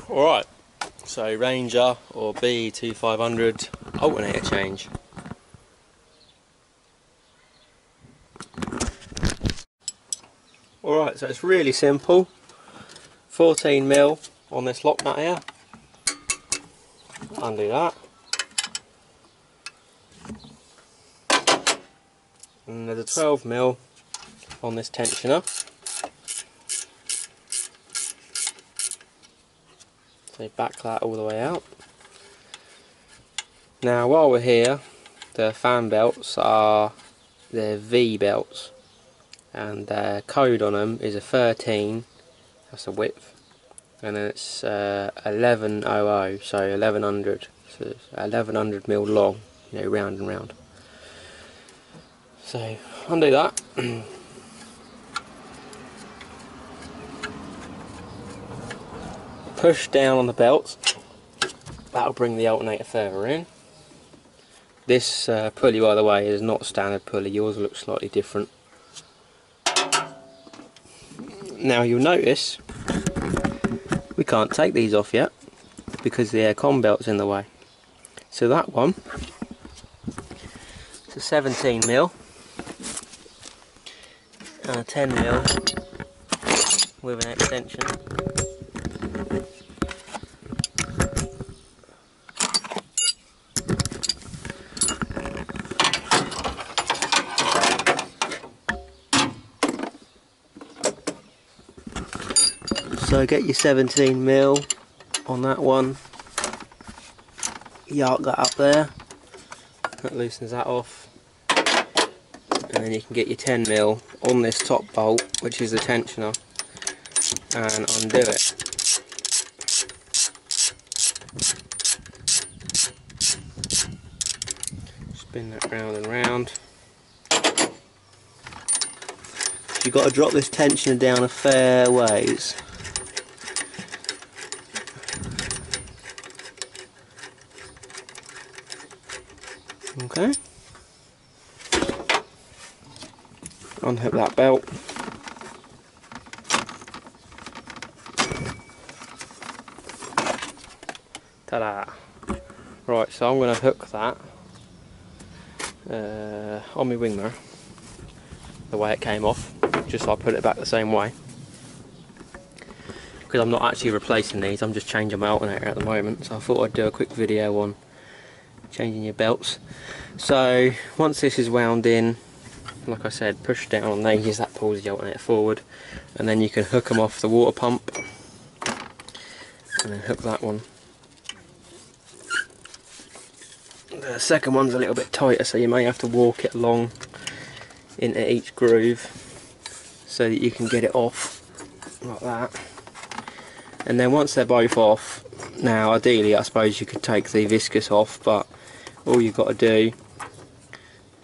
Alright, so Ranger or B2500 alternator change. Alright, so it's really simple. 14mm on this lock nut here. Undo that. And there's a 12mm on this tensioner. So back that all the way out. Now while we're here, the fan belts are the V belts, and the code on them is a 13, that's the width, and then it's 1100, so 1100, so it's 1100mm long, you know, round and round. So undo that. Push down on the belts, that'll bring the alternator further in. This pulley, by the way, is not standard pulley, yours looks slightly different. Now you'll notice we can't take these off yet because the air-con belt's in the way. So that one, it's a 17mm and a 10mm with an extension. So get your 17mm on that one, yark that up there, that loosens that off, and then you can get your 10mm on this top bolt, which is the tensioner, and undo it. Spin that round and round. You've got to drop this tensioner down a fair ways. Okay. Unhook that belt. Ta-da! Right, so I'm going to hook that on my wing mirror, the way it came off, just so I put it back the same way. Because I'm not actually replacing these, I'm just changing my alternator at the moment, so I thought I'd do a quick video on changing your belts. So once this is wound in, like I said, push down on these, that pulls the alternator forward, and then you can hook them off the water pump, and then hook that one. The second one's a little bit tighter, so you may have to walk it along into each groove so that you can get it off like that. And then once they're both off, now ideally I suppose you could take the viscous off, but all you've got to do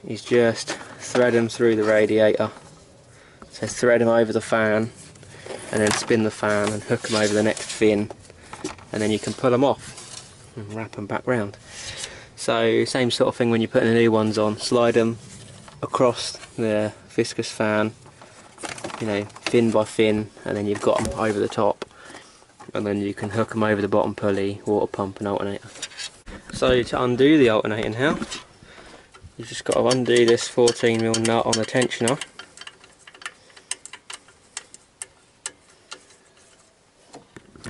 is just thread them through the radiator. So thread them over the fan and then spin the fan and hook them over the next fin, and then you can pull them off and wrap them back round. So same sort of thing when you're putting the new ones on, slide them across the viscous fan, you know, fin by fin, and then you've got them over the top, and then you can hook them over the bottom pulley, water pump and alternator. So to undo the alternator now, you've just got to undo this 14mm nut on the tensioner.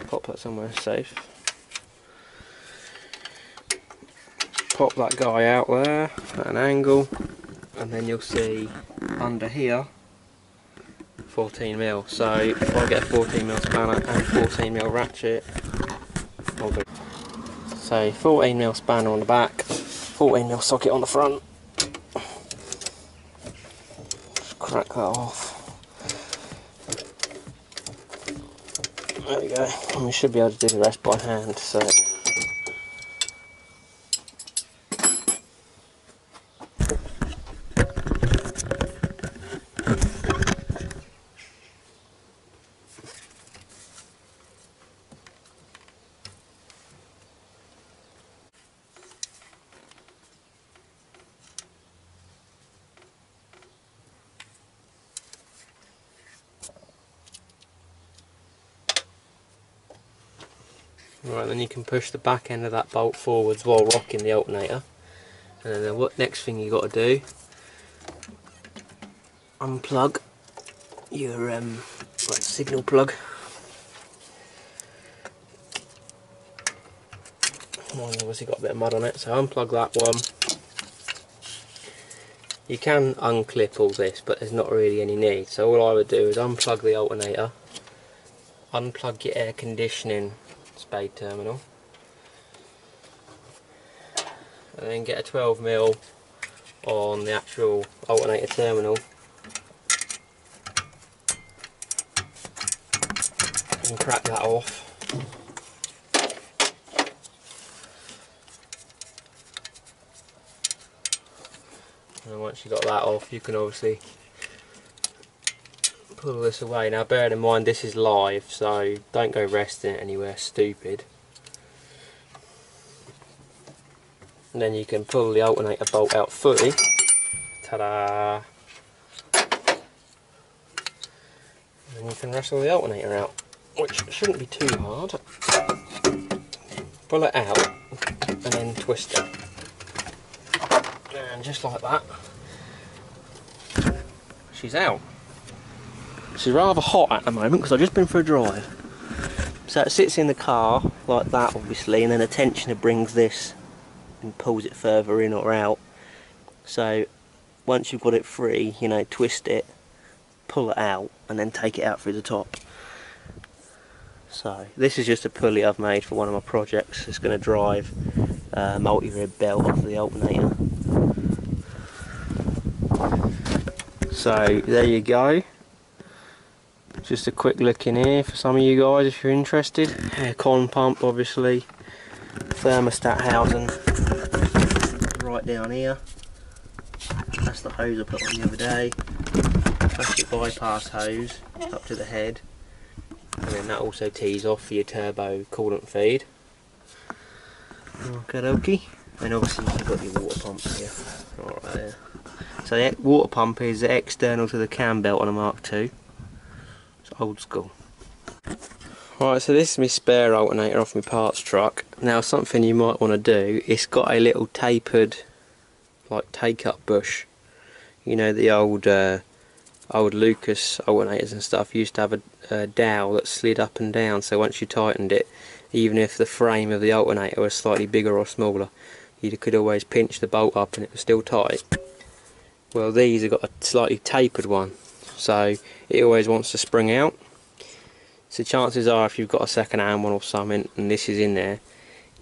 Pop that somewhere safe. Pop that guy out there at an angle, and then you'll see under here 14mm. So if I get a 14mm spanner and 14mm ratchet, I'll do. So 14mm spanner on the back, 14mm socket on the front. Just crack that off. There we go. And we should be able to do the rest by hand. So Right, then you can push the back end of that bolt forwards while rocking the alternator. And then what next thing you got to do, unplug your signal plug. Mine's obviously got a bit of mud on it, so unplug that one. You can unclip all this, but there's not really any need. So all I would do is unplug the alternator, unplug your air conditioning spade terminal, and then get a 12mm on the actual alternator terminal and crack that off. And once you've got that off, you can obviously pull this away. Now bear in mind this is live, so don't go resting it anywhere stupid. And then you can pull the alternator bolt out fully. Ta-da! And you can wrestle the alternator out, which shouldn't be too hard. Pull it out and then twist it. And just like that, she's out. She's rather hot at the moment because I've just been for a drive. So it sits in the car like that obviously, and then a tensioner brings this and pulls it further in or out. So once you've got it free, you know, twist it, pull it out, and then take it out through the top. So this is just a pulley I've made for one of my projects. It's going to drive a multi-rib belt off the alternator. So there you go. Just a quick look in here for some of you guys if you're interested. Aircon pump obviously, thermostat housing right down here. That's the hose I put on the other day. That's your bypass hose up to the head, and then that also tees off for your turbo coolant feed. Okay, dokie. And obviously you've got your water pump here, right there. So the water pump is external to the cam belt on a Mark II. It's old school. Right, so this is my spare alternator off my parts truck. Now something you might want to do, it's got a little tapered, like take-up bush. You know, the old Lucas alternators and stuff used to have a dowel that slid up and down, so once you tightened it, even if the frame of the alternator was slightly bigger or smaller, you could always pinch the bolt up and it was still tight. Well, these have got a slightly tapered one, so it always wants to spring out. So chances are, if you've got a second hand one or something and this is in there,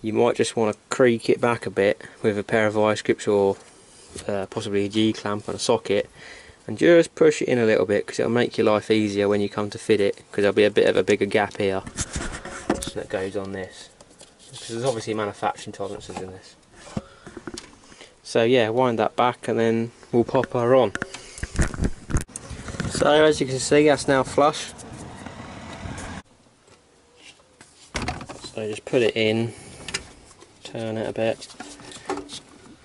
you might just want to creak it back a bit with a pair of vice grips or possibly a G-clamp and a socket, and just push it in a little bit, because it'll make your life easier when you come to fit it, because there'll be a bit of a bigger gap here that goes on this, because there's obviously manufacturing tolerances in this. So yeah, wind that back and then we'll pop her on. So as you can see, that's now flush. So just put it in, turn it a bit,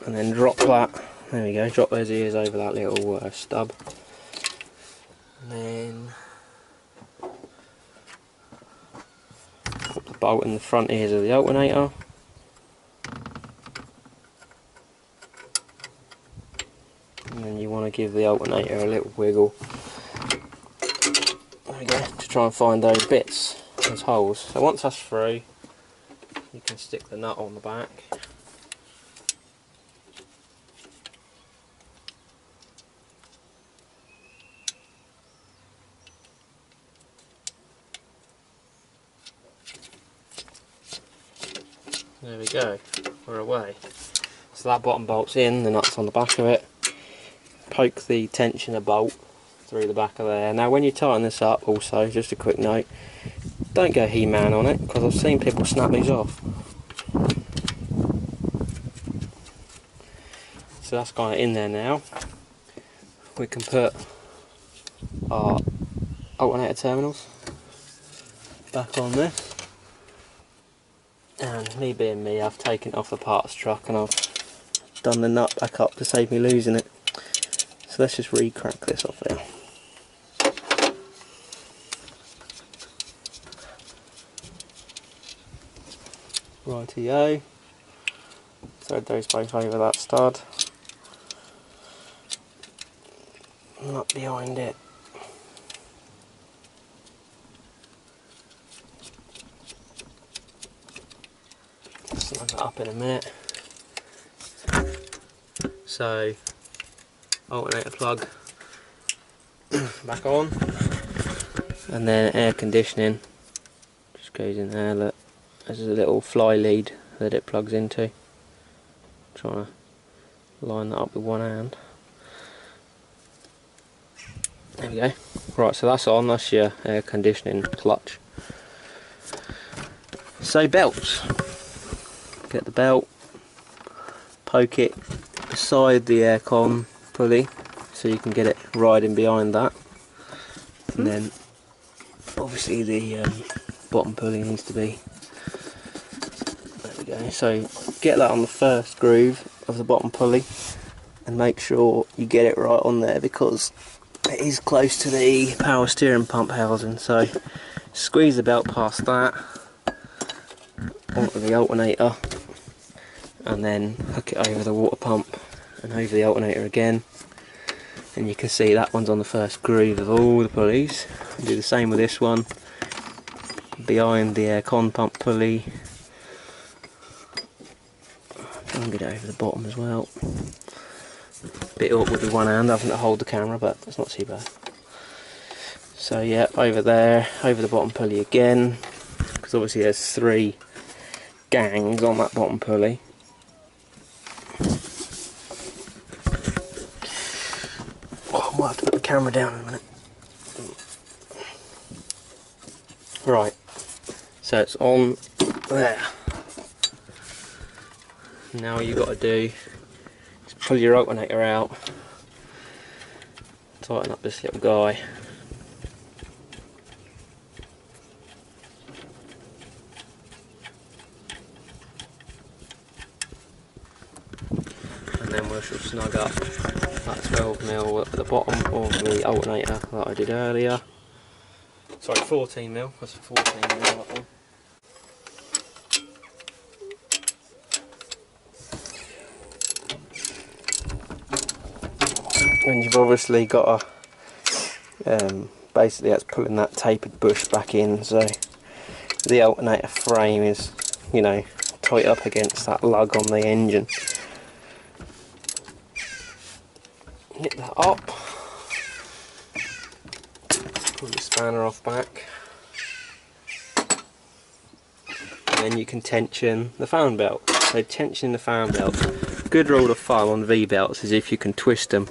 and then drop that. There we go, drop those ears over that little stub. And then put the bolt in the front ears of the alternator. And then you want to give the alternator a little wiggle. There we go, to try and find those bits, those holes. So once that's through, you can stick the nut on the back. There we go, we're away. So that bottom bolt's in, the nut's on the back of it. Poke the tensioner bolt through the back of there. Now when you tighten this up also, just a quick note, don't go He-Man on it, because I've seen people snap these off. So that's kind of in there now. We can put our alternator terminals back on this. And me being me, I've taken it off the parts truck and I've done the nut back up to save me losing it. So let's just re-crack this off there. Rightio. Thread those both over that stud. And up behind it. Snug that up in a minute. So, alternator plug back on, and then air conditioning just goes in there. Look, there's a little fly lead that it plugs into. I'm trying to line that up with one hand. There we go. Right, so that's on, that's your air conditioning clutch. So belts. Get the belt, poke it beside the aircon pulley so you can get it riding behind that. And then obviously the bottom pulley needs to be, there we go. So get that on the first groove of the bottom pulley and make sure you get it right on there because it is close to the power steering pump housing. So squeeze the belt past that onto the alternator and then hook it over the water pump and over the alternator again, and you can see that one's on the first groove of all the pulleys. Do the same with this one behind the aircon pump pulley. Try and get it over the bottom as well. Bit awkward with one hand having to hold the camera, but it's not too bad. So yeah, over there, over the bottom pulley again, because obviously there's 3 gangs on that bottom pulley. Oh, I might have to put the camera down in a minute. Right, so it's on there. Now all you've got to do is pull your alternator out, tighten up this little guy. And then we shall snug up that 12mm at the bottom of the alternator that I did earlier. Sorry, 14mm, that's a 14mm that one. And you've obviously got a, basically that's pulling that tapered bush back in, so the alternator frame is, you know, tight up against that lug on the engine. Nip that up, pull the spanner off back, and then you can tension the fan belt. So tensioning the fan belt, good rule of thumb on V belts is if you can twist them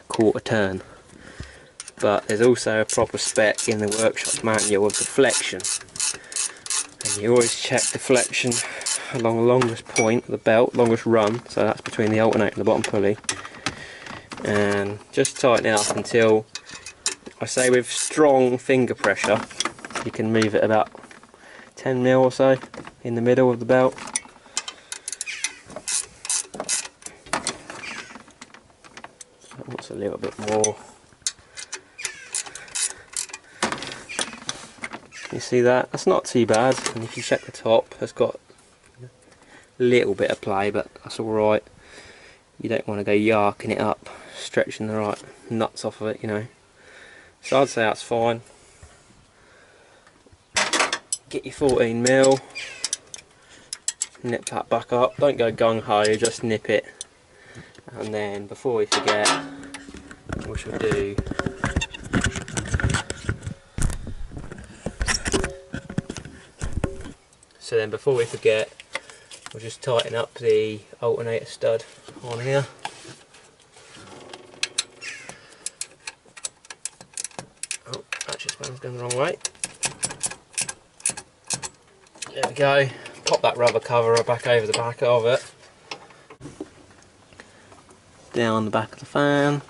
quarter turn, but there's also a proper spec in the workshop manual of deflection, and you always check deflection along the longest point of the belt, longest run, so that's between the alternator and the bottom pulley, and just tighten it up until, I say with strong finger pressure, you can move it about 10mm or so in the middle of the belt. That wants a little bit more. You see that? That's not too bad, and if you check the top, it's got a little bit of play, but that's alright. You don't want to go yarking it up, stretching the right nuts off of it, you know. So I'd say that's fine. Get your 14mm, nip that back up, don't go gung-ho, just nip it. And then before we forget, we shall do we'll just tighten up the alternator stud on here. Oh, actually spanner's going the wrong way. There we go. Pop that rubber cover back over the back of it. Down the back of the fan.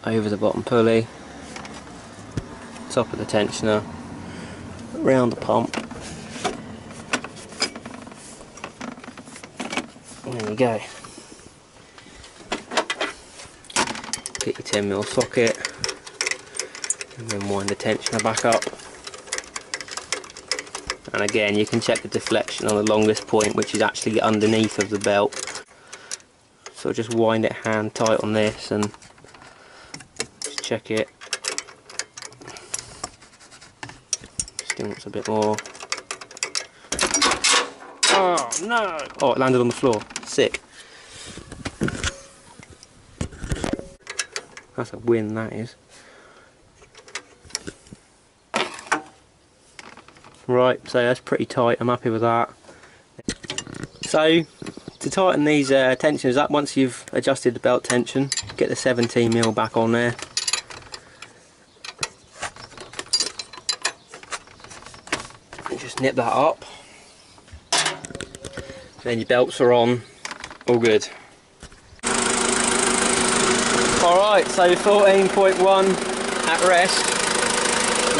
Over the bottom pulley. Top of the tensioner. Round the pump. There we go. Get your 10mm socket and then wind the tensioner back up. And again, you can check the deflection on the longest point, which is actually underneath of the belt. So just wind it hand tight on this and just check it. Still wants a bit more. Oh no! Oh, it landed on the floor. Sick. That's a win, that is. Right, so that's pretty tight. I'm happy with that. So to tighten these tensioners up, once you've adjusted the belt tension, get the 17mm back on there. And just nip that up. Then your belts are on, all good. Alright, so 14.1 at rest,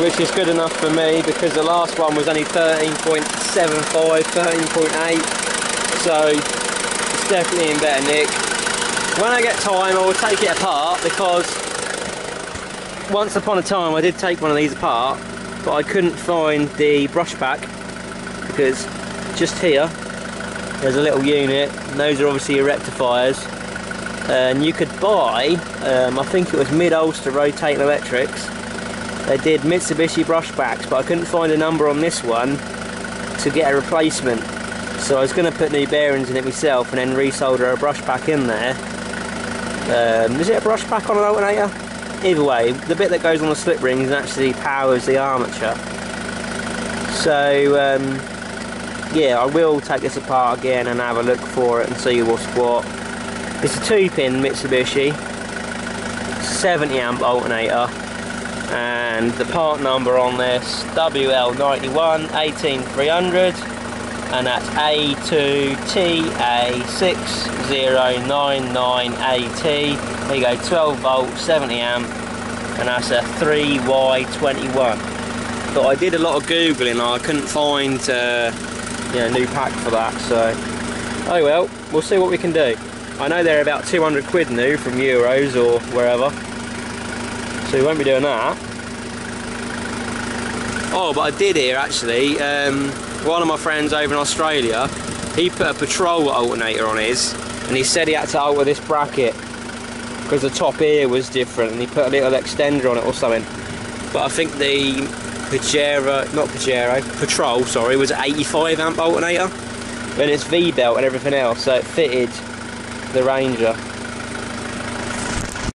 which is good enough for me because the last one was only 13.75, 13.8, so it's definitely in better nick. When I get time I will take it apart, because once upon a time I did take one of these apart, but I couldn't find the brush pack, because just here there's a little unit, and those are obviously your rectifiers, and you could buy, I think it was Mid-Ulster Rotating Electrics, they did Mitsubishi brush backs, but I couldn't find a number on this one to get a replacement. So I was going to put new bearings in it myself and then resolder a brush pack in there. Is it a brush pack on an alternator? Either way, the bit that goes on the slip rings actually powers the armature. So yeah, I will take this apart again and have a look for it and see what's what. It's a 2-pin Mitsubishi 70 amp alternator, and the part number on this WL91 18300, and that's A2TA6099AT. There you go, 12 volt 70 amp, and that's a 3Y21. But I did a lot of googling, I couldn't find a new pack for that, so oh well, we'll see what we can do. I know they're about 200 quid new from Euros or wherever, so we won't be doing that. Oh, but I did hear actually, one of my friends over in Australia, he put a Patrol alternator on his, and he said he had to alter this bracket because the top ear was different, and he put a little extender on it or something. But I think the Patrol, sorry, was an 85 amp alternator, and it's V-belt and everything else, so it fitted the Ranger.